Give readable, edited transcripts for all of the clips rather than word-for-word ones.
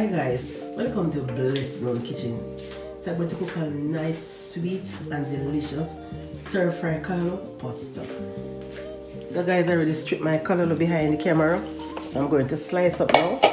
Hi guys, welcome to Bliss Brown Kitchen. So I'm going to cook a nice, sweet and delicious stir fry callaloo pasta. So guys, I already stripped my callaloo behind the camera. I'm going to slice up now.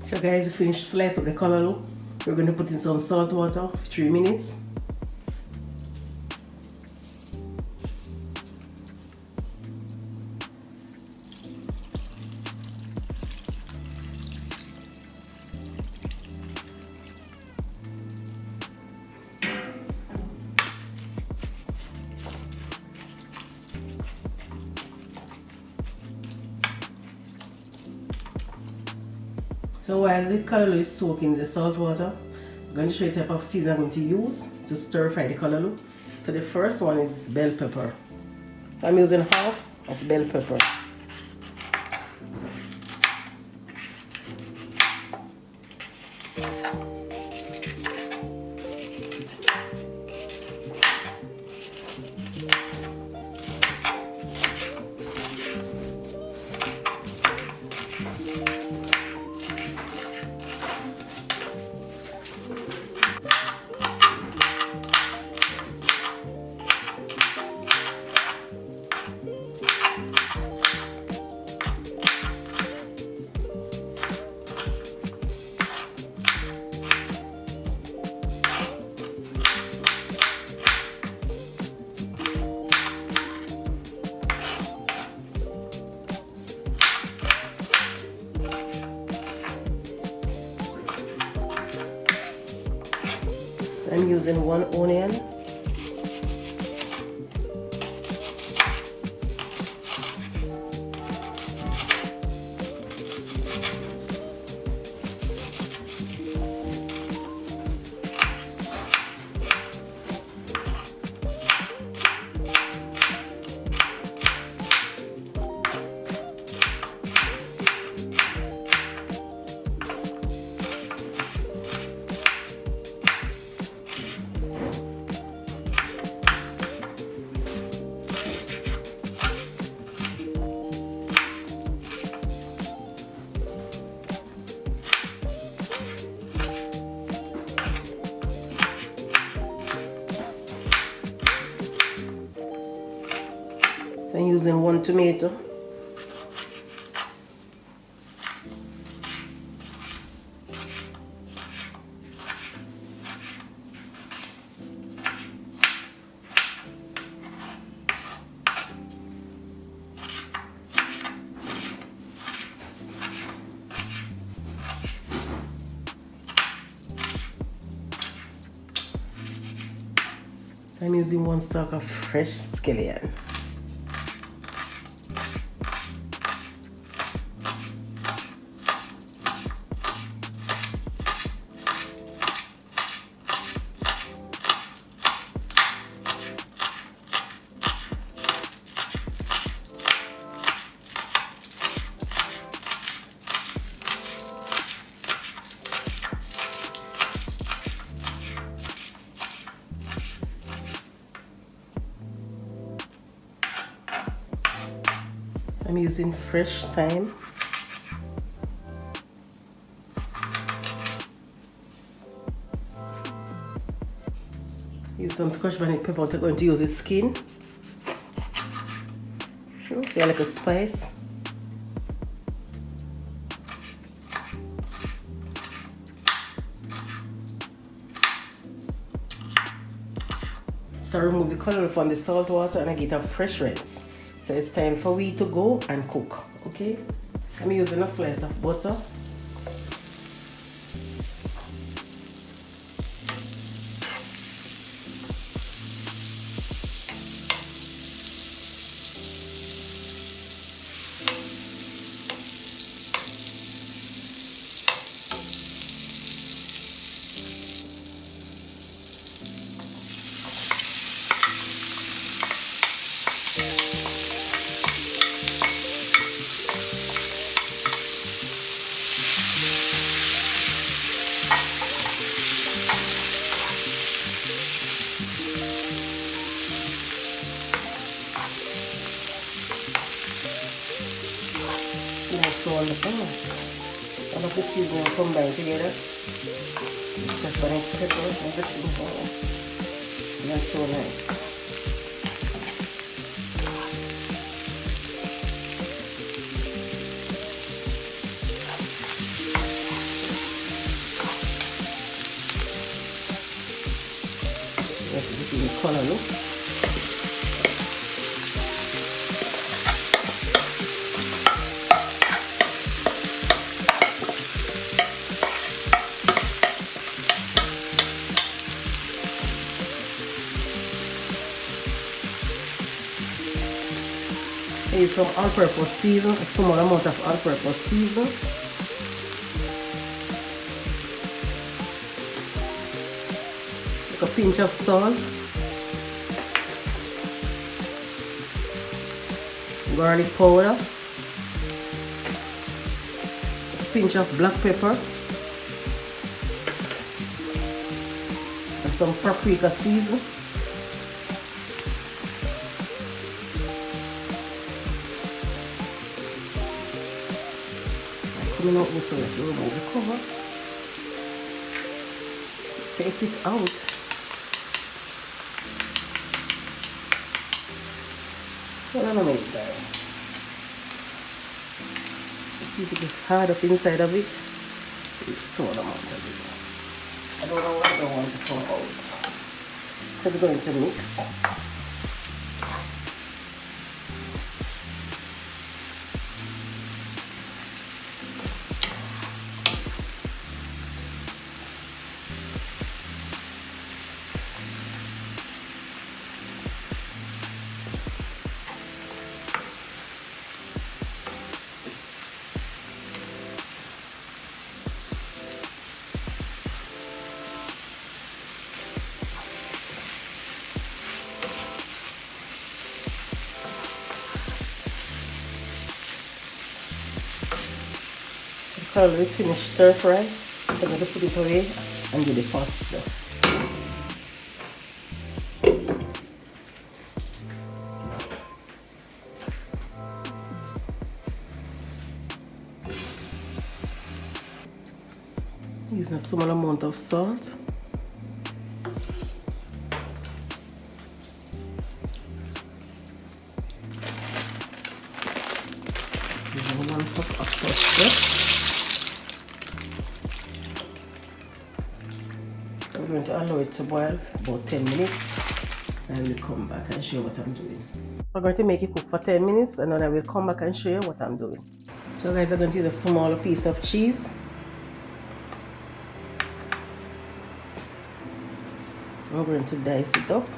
So guys, finish slice up the callaloo. We're going to put in some salt water for 3 minutes. So while the callaloo is soaking in the salt water, I'm going to show you the type of seasoning I'm going to use to stir fry the callaloo. So the first one is bell pepper. So I'm using half of bell pepper. I'm using 1 onion, So I'm using 1 tomato. I'm using 1 stalk of fresh scallion. I'm using fresh thyme. Use some scotch bonnet pepper. I'm going to use the skin. Feel like a spice. So remove the color from the salt water and I get a fresh rinse. So it's time for we to go and cook, okay? I'm using a slice of butter. Nice one. All of the seasoning combined together. Scotch bonnet pepper and everything. That's so nice. Let's put in the callaloo. Use some all-purpose season, a small amount of all-purpose season. Like a pinch of salt. Garlic powder. A pinch of black pepper. And some paprika season. Coming out this way, remove the cover, take it out. Hold on a minute, guys. See if it gets hard up inside of it. Small amount of it. I don't know what I don't want to come out. So we're going to mix. Callaloo is finished stir fry. So I'm going to put it away and do the pasta. Using a small amount of salt. Using 1 cup of pasta. So I'm going to allow it to boil for about 10 minutes. I will come back and show you what I'm doing. So I'm going to make it cook for 10 minutes and then I will come back and show you what I'm doing. So guys, I'm going to use a smaller piece of cheese. I'm going to dice it up.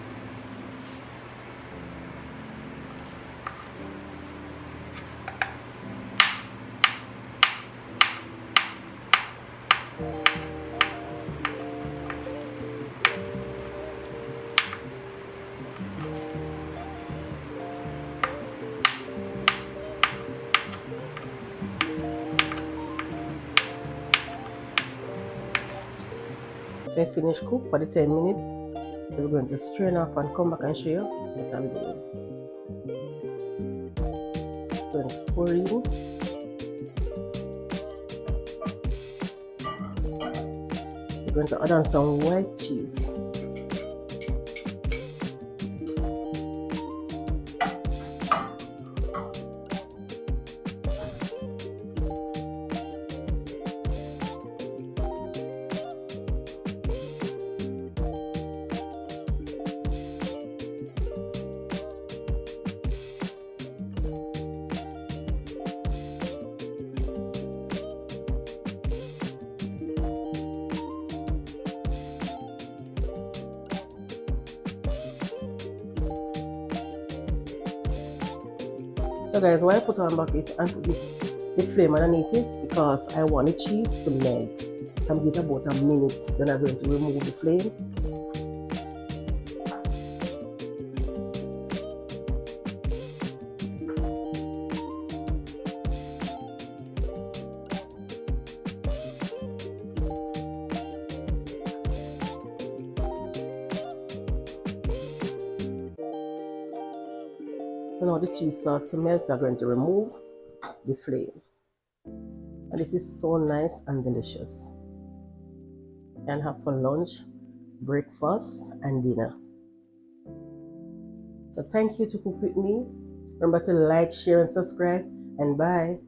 So I finish cook for the 10 minutes. So we're going to strain off and come back and show you what I'm doing. Going to pour in. We're going to add on some white cheese. So guys, why I put on bucket and put the flame underneath it, because I want the cheese to melt. So I'm giving it about a minute, then I'm going to remove the flame. So now the cheese starts to melt, so I'm going to remove the flame. And this is so nice and delicious. You can have for lunch, breakfast, and dinner. So thank you to cook with me. Remember to like, share, and subscribe, and bye.